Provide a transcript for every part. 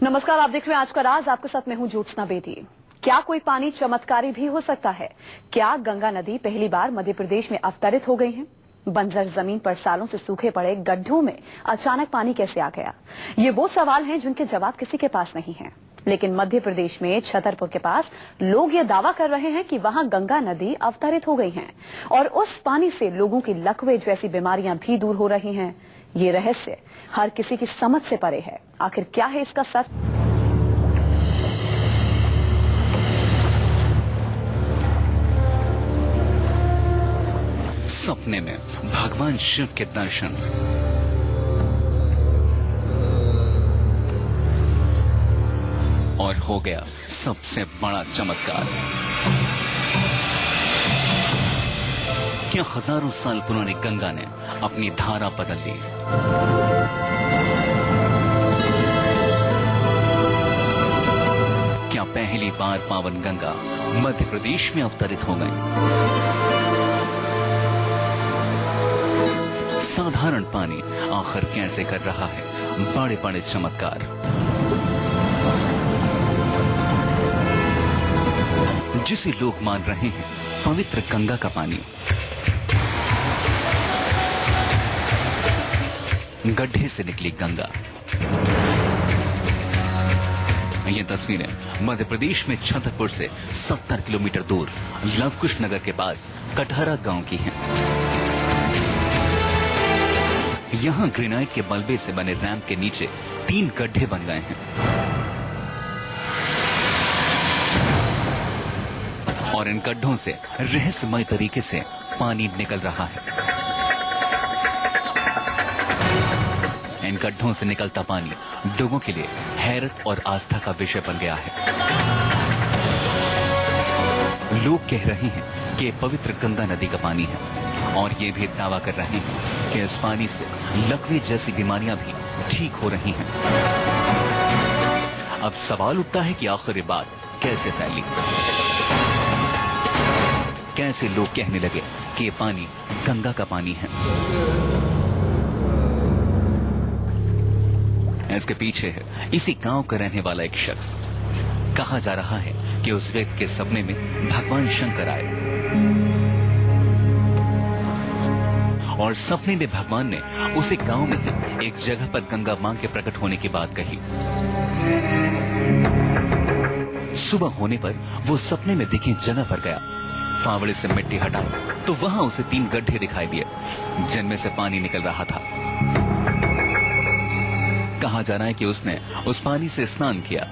नमस्कार, आप देख रहे हैं आज का राज। आपके साथ मैं हूं ज्योत्सना बेदी। क्या कोई पानी चमत्कारी भी हो सकता है? क्या गंगा नदी पहली बार मध्य प्रदेश में अवतरित हो गई है? बंजर जमीन पर सालों से सूखे पड़े गड्ढों में अचानक पानी कैसे आ गया? ये वो सवाल हैं जिनके जवाब किसी के पास नहीं है। लेकिन मध्य प्रदेश में छतरपुर के पास लोग ये दावा कर रहे हैं कि वहां गंगा नदी अवतरित हो गई है और उस पानी से लोगों की लकवे जैसी बीमारियां भी दूर हो रही हैं। ये रहस्य हर किसी की समझ से परे है। आखिर क्या है इसका सच? सपने में भगवान शिव के दर्शन, और हो गया सबसे बड़ा चमत्कार। क्या हजारों साल पुरानी गंगा ने अपनी धारा बदल दी? क्या पहली बार पावन गंगा मध्य प्रदेश में अवतरित हो गई? साधारण पानी आखिर कैसे कर रहा है बड़े बड़े चमत्कार? जिसे लोग मान रहे हैं पवित्र गंगा का पानी, गड्ढे से निकली गंगा। ये तस्वीरें मध्य प्रदेश में छतरपुर से 70 किलोमीटर दूर लवकुश नगर के पास कटहरा गांव की हैं। यहां ग्रेनाइट के मलबे से बने रैंप के नीचे 3 गड्ढे बन गए हैं और इन गड्ढों से रहस्यमय तरीके से पानी निकल रहा है। इन गड्ढों से निकलता पानी लोगों के लिए हैरत और आस्था का विषय बन गया है। लोग कह रहे हैं कि पवित्र गंगा नदी का पानी है और ये भी दावा कर रहे हैं कि इस पानी से लकवे जैसी बीमारियां भी ठीक हो रही हैं। अब सवाल उठता है कि आखिर ये बात कैसे फैली? कैसे लोग कहने लगे कि ये पानी गंगा का पानी है? इसके पीछे है इसी गांव का रहने वाला एक शख्स। कहा जा रहा है कि उस व्यक्ति के सपने में भगवान शंकर आए और सपने में भगवान ने उसे गांव में ही एक जगह पर गंगा मां के प्रकट होने की बात कही। सुबह होने पर वो सपने में दिखे जगह पर गया, फावड़े से मिट्टी हटाई तो वहां उसे 3 गड्ढे दिखाई दिए जिनमें से पानी निकल रहा था। कहा जा रहा है कि उसने उस पानी से स्नान किया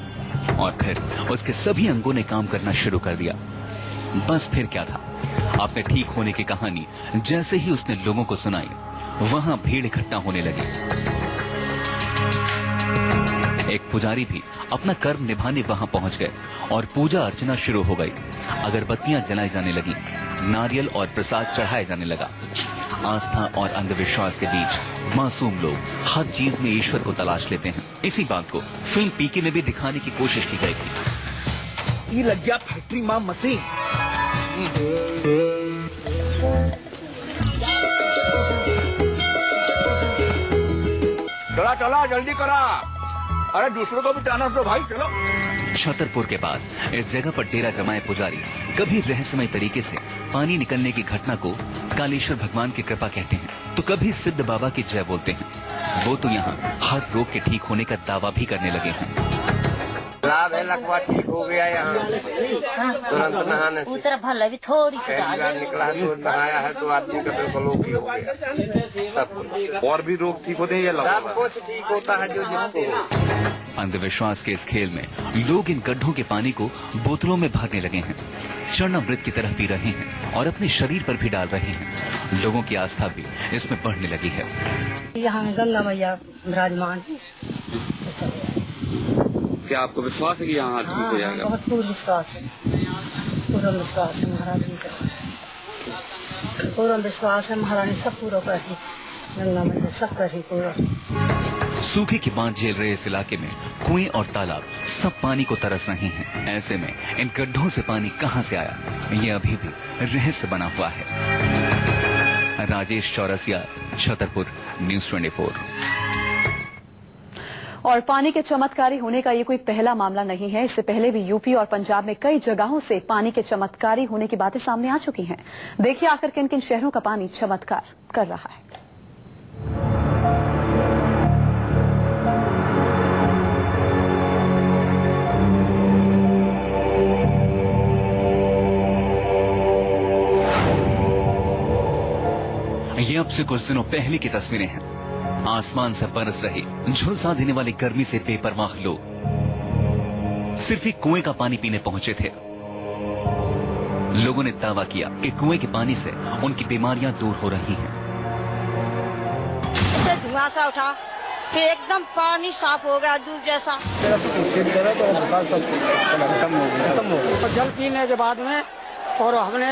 और फिर उसके सभी अंगों ने काम करना शुरू कर दिया। बस फिर क्या था, अपने ठीक होने की कहानी जैसे ही उसने लोगों को सुनाई, वहां भीड़ इकट्ठा होने लगी। एक पुजारी भी अपना कर्म निभाने वहां पहुंच गए और पूजा अर्चना शुरू हो गई। अगरबत्तियां जलाई जाने लगी, नारियल और प्रसाद चढ़ाया जाने लगा। आस्था और अंधविश्वास के बीच मासूम लोग हर चीज में ईश्वर को तलाश लेते हैं। इसी बात को फिल्म पीके में भी दिखाने की कोशिश की गई थी। ये लग गया फैक्ट्री मां मशीन। चला चला जल्दी करा, अरे दूसरों को भी जाना तो भाई चलो। छतरपुर के पास इस जगह पर डेरा जमाए पुजारी कभी रहस्यमय तरीके से पानी निकलने की घटना को कालेश्वर भगवान की कृपा कहते हैं तो कभी सिद्ध बाबा की जय बोलते हैं। वो तो यहाँ हर रोग के ठीक होने का दावा भी करने लगे हैं। लाभ है, लकवा ठीक हो गया यहाँ तुरंत नहाने से। भला भी थोड़ी सी निकला तो नहाया है तो आदमी का बिल्कुल रोग ठीक हो गया। सब कुछ और भी रोग ठीक होते हैं, सब कुछ ठीक होता है जो जिसको। अंधविश्वास के इस खेल में लोग इन गड्ढों के पानी को बोतलों में भरने लगे हैं, चरणामृत की तरह पी रहे हैं और अपने शरीर पर भी डाल रहे हैं। लोगों की आस्था भी इसमें बढ़ने लगी है। यहाँ गंगा मैया विराजमान। क्या आपको विश्वास है कि यहाँ ठीक हो जाएगा? बहुत पूर्ण विश्वास है, पूर्ण विश्वास है महाराज जी का, पूर्ण विश्वास है महाराज ने सब पूरा कर ही, गंगा मैया सब कर ही पूरा। सूखे की बांध झेल रहे इस इलाके में कुएं और तालाब सब पानी को तरस रहे हैं। ऐसे में इन गड्ढों से पानी कहां से आया, ये अभी भी रहस्य बना हुआ है। राजेश चौरसिया, छतरपुर, न्यूज़ 24। और पानी के चमत्कारी होने का ये कोई पहला मामला नहीं है। इससे पहले भी यूपी और पंजाब में कई जगहों से पानी के चमत्कारी होने की बातें सामने आ चुकी हैं। देखिए आखिर किन किन शहरों का पानी चमत्कार कर रहा है। ये अब से कुछ दिनों पहले की तस्वीरें हैं। आसमान से बरस रही झुलसा देने वाली गर्मी से बेपरवाह लोग सिर्फ एक कुएं का पानी पीने पहुंचे थे। लोगों ने दावा किया कि कुएं के पानी से उनकी बीमारियां दूर हो रही हैं। धुआं सा उठा, फिर एकदम पानी साफ हो गया, दूध जैसा। खत्म हो गया। जल पीने के बाद में और हमने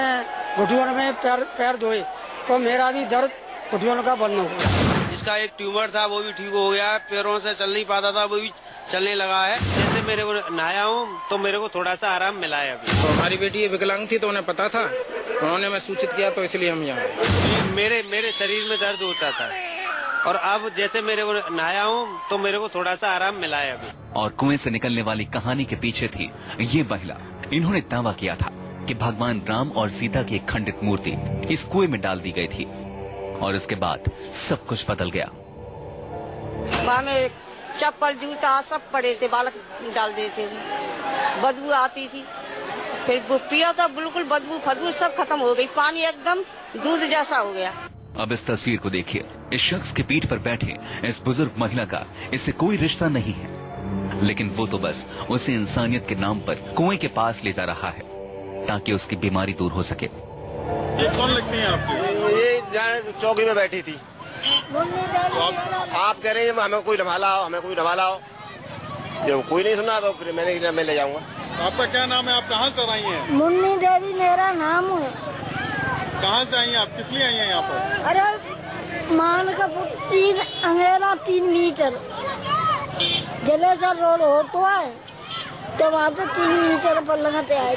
घुटनों में पैर धोए तो मेरा भी दर्द घुटनों का बंद हो गया। जिसका एक ट्यूमर था वो भी ठीक हो गया, पैरों से चल नहीं पाता था वो भी चलने लगा है। जैसे मेरे को नहाया हूँ तो मेरे को थोड़ा सा आराम मिला है अभी। तो हमारी बेटी विकलांग थी तो उन्हें पता था, उन्होंने हमें सूचित किया तो इसलिए हम यहाँ आए। मेरे शरीर में दर्द होता था और अब जैसे मेरे को नहाया हूँ तो मेरे को थोड़ा सा आराम मिला है अभी। और कुएं से निकलने वाली कहानी के पीछे थी ये महिला। इन्होंने दावा किया था कि भगवान राम और सीता की एक खंडित मूर्ति इस कुएं में डाल दी गई थी और इसके बाद सब कुछ बदल गया। में चप्पल जूता सब पड़े थे, बालक डाल देते थे, बदबू आती थी। फिर वो पिया तो बिल्कुल बदबू सब खत्म हो गई, पानी एकदम दूध जैसा हो गया। अब इस तस्वीर को देखिए। इस शख्स के पीठ पर बैठे इस बुजुर्ग महिला का इससे कोई रिश्ता नहीं है, लेकिन वो तो बस उसे इंसानियत के नाम पर कुएं के पास ले जा रहा है ताकि उसकी बीमारी दूर हो सके। ये कौन लगती है आपकी? ये चौकी में बैठी थी। आप कह रहे हैं हमें कोई नवालाओ, हमें कोई नवालाओ। जब कोई नहीं सुना तो फिर मैं ले जाऊंगा। आपका क्या नाम है? आप कहाँ से आई हैं? मुन्नी देवी मेरा नाम है। कहाँ से आई हैं आप? किस लिए आई हैं यहाँ पर? अरे मान का 3 मीटर जलेसर रोड हो तो है तो वहाँ पे 3 मीटर पर लगाते आए।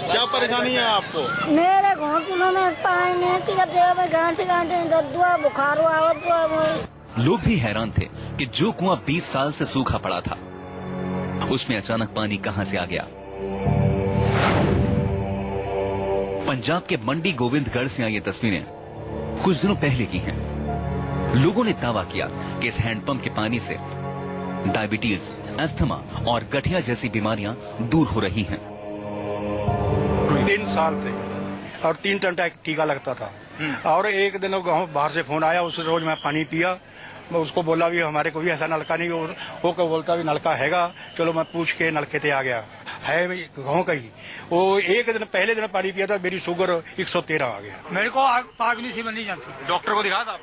क्या परेशानी है आपको? मेरे घोंटनों में पानी गांठे दर्द बुखार आवत। लोग भी हैरान थे कि जो कुआं 20 साल से सूखा पड़ा था उसमें अचानक पानी कहां से आ गया। पंजाब के मंडी गोविंदगढ़ से आई ये तस्वीरें कुछ दिनों पहले की हैं। लोगों ने दावा किया कि इस हैंडपंप के पानी से डायबिटीज, अस्थमा और गठिया जैसी बीमारियां दूर हो रही हैं। 3 साल थे और 3 टन का टीका लगता था। और एक दिन गाँव बाहर से फोन आया, उस रोज मैं पानी पिया। मैं उसको बोला भी हमारे को भी ऐसा नलका नहीं, और वो क्या बोलता भी नलका हैगा। चलो मैं पूछ के नलके ते आ गया है गाँव का ही। वो एक दिन पहले दिन पानी पिया था, मेरी शुगर 113 आ गया। मेरे को पागली सी बनी जाती। डॉक्टर को दिखा था?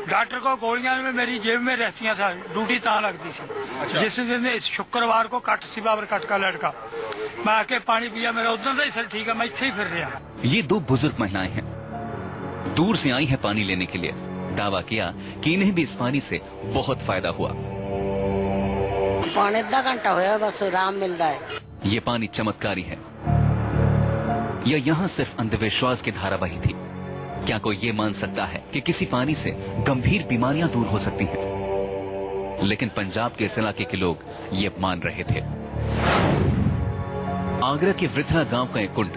डॉक्टर को गोलियां में मेरी जेब में रहती था, ड्यूटी तहाँ लगती थी। जिस दिन शुक्रवार को कट सी बाबर कट का लड़का मैं आके पानी पिया, मेरा उधर से सर ठीक है, मैं इतने ही फिर रहा। ये 2 बुजुर्ग महिलाएं हैं, दूर से आई हैं पानी लेने के लिए। दावा किया कि इन्हें भी इस पानी से बहुत फायदा हुआ। पानी आधा घंटा हुआ बस आराम मिल रहा है। ये पानी चमत्कारी है या यहाँ सिर्फ अंधविश्वास की धारा बही थी? क्या कोई ये मान सकता है कि किसी पानी से गंभीर बीमारियां दूर हो सकती हैं? लेकिन पंजाब के इस इलाके के लोग ये मान रहे थे। आगरा के वृथा गांव का एक कुंड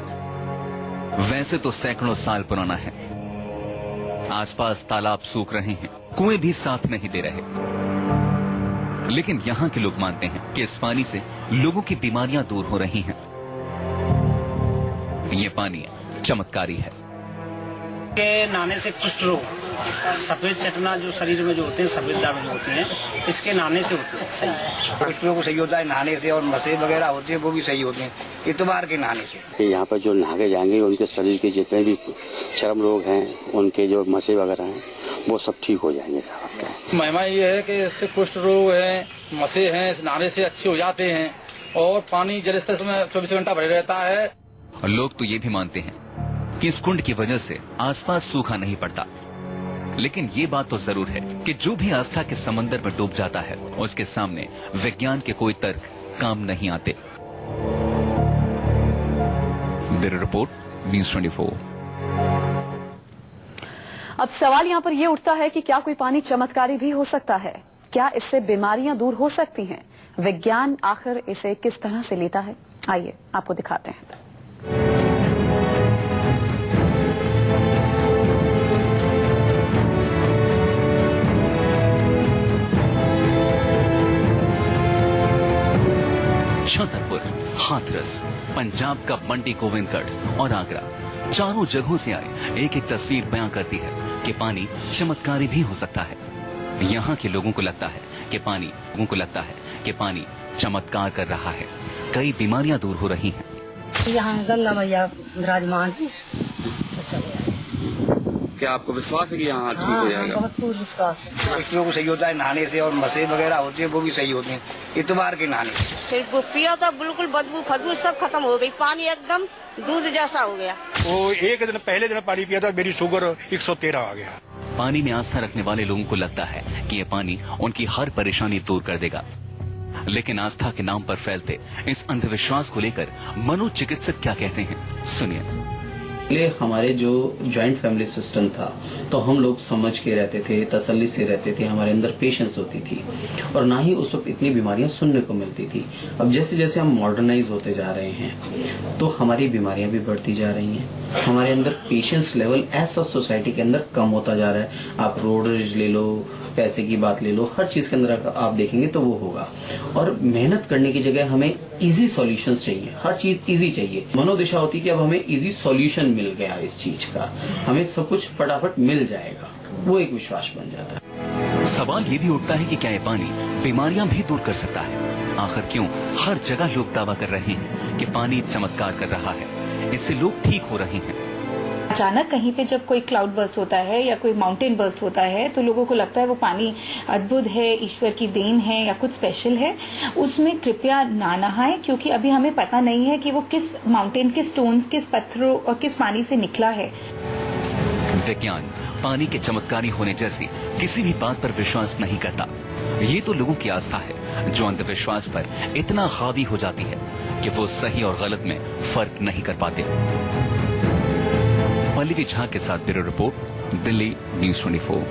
वैसे तो सैकड़ों साल पुराना है। आसपास तालाब सूख रहे हैं, कुएं भी साथ नहीं दे रहे, लेकिन यहाँ के लोग मानते हैं कि इस पानी से लोगों की बीमारियां दूर हो रही हैं। ये पानी चमत्कारी है। के नहाने से कुष्ठ रोग, सफेद चटना जो शरीर में जो होते हैं, सफेद दाग जो होते हैं, इसके नहाने से होते हैं सही। कुछ लोगों को सही होता है नहाने से, और मसे वगैरह होते हैं वो भी सही होते हैं इतबार के नहाने से। यहाँ पर जो नहा के जाएंगे उनके शरीर के जितने भी चर्म रोग हैं, उनके जो मसे वगैरह हैं, वो सब ठीक हो जाएंगे साहब। महिमा ये है कि इससे कुष्ठ रोग है, मसे हैं, इस नहाने से अच्छे हो जाते हैं और पानी जलस्तर में 24 घंटा भरे रहता है। और लोग तो ये भी मानते हैं कि इस कुंड की वजह से आसपास सूखा नहीं पड़ता। लेकिन ये बात तो जरूर है कि जो भी आस्था के समंदर में डूब जाता है उसके सामने विज्ञान के कोई तर्क काम नहीं आते। Bureau report, news 24। अब सवाल यहाँ पर यह उठता है कि क्या कोई पानी चमत्कारी भी हो सकता है? क्या इससे बीमारियां दूर हो सकती हैं? विज्ञान आखिर इसे किस तरह से लेता है, आइए आपको दिखाते हैं। छतरपुर, हाथरस, पंजाब का मंडी गोविंदगढ़ और आगरा, चारों जगहों से आए एक एक तस्वीर बयां करती है कि पानी चमत्कारी भी हो सकता है। यहाँ के लोगों को लगता है कि पानी चमत्कार कर रहा है, कई बीमारियां दूर हो रही हैं। यहाँ गंगा मैया विराजमान है। क्या आपको विश्वास है कि यहाँ ठीक हो जाएगा? बहुत पूर्ण विश्वास है। बच्चियों को सही होता है नहाने से, और मसे वगैरह होती है वो भी सही होती हैं इतवार के नहाने से। फिर वो पिया तो बिल्कुल बदबू फदबू सब खत्म हो गई, पानी एकदम दूध जैसा हो गया। वो एक दिन पहले दिन पानी पिया था, मेरी शुगर 113 आ गया। पानी में आस्था रखने वाले लोगों को लगता है कि ये पानी उनकी हर परेशानी दूर कर देगा, लेकिन आस्था के नाम पर फैलते इस अंधविश्वास को लेकर मनोचिकित्सक क्या कहते हैं, सुनिए। पहले हमारे जो जॉइंट फैमिली सिस्टम था तो हम लोग समझ के रहते थे, तसल्ली से रहते थे, हमारे अंदर पेशेंस होती थी और ना ही उस वक्त इतनी बीमारियां सुनने को मिलती थी। अब जैसे जैसे हम मॉडर्नाइज होते जा रहे हैं तो हमारी बीमारियां भी बढ़ती जा रही हैं, हमारे अंदर पेशेंस लेवल ऐसा सोसाइटी के अंदर कम होता जा रहा है। आप रोड रेज ले लो, पैसे की बात ले लो, हर चीज के अंदर आप देखेंगे तो वो होगा। और मेहनत करने की जगह हमें इजी सॉल्यूशंस चाहिए, हर चीज इजी चाहिए। मनोदशा होती है कि अब हमें इजी सॉल्यूशन मिल गया इस चीज का, हमें सब कुछ फटाफट मिल जाएगा, वो एक विश्वास बन जाता है। सवाल ये भी उठता है कि क्या ये पानी बीमारियां भी दूर कर सकता है? आखिर क्यों हर जगह लोग दावा कर रहे हैं कि पानी चमत्कार कर रहा है, इससे लोग ठीक हो रहे हैं? अचानक कहीं पे जब कोई क्लाउड बर्स्ट होता है या कोई माउंटेन बर्स्ट होता है तो लोगों को लगता है वो पानी अद्भुत है, ईश्वर की देन है या कुछ स्पेशल है। उसमें कृपया ना नहाएं, क्योंकि अभी हमें पता नहीं है कि वो किस माउंटेन के स्टोन्स, किस पत्थरों और किस पानी से निकला है। विज्ञान पानी के चमत्कारी होने जैसी किसी भी बात पर विश्वास नहीं करता। ये तो लोगों की आस्था है जो अंधविश्वास पर इतना हावी हो जाती है कि वो सही और गलत में फर्क नहीं कर पाते। पल्लवी झा के साथ ब्यूरो रिपोर्ट, दिल्ली न्यूज़ 24।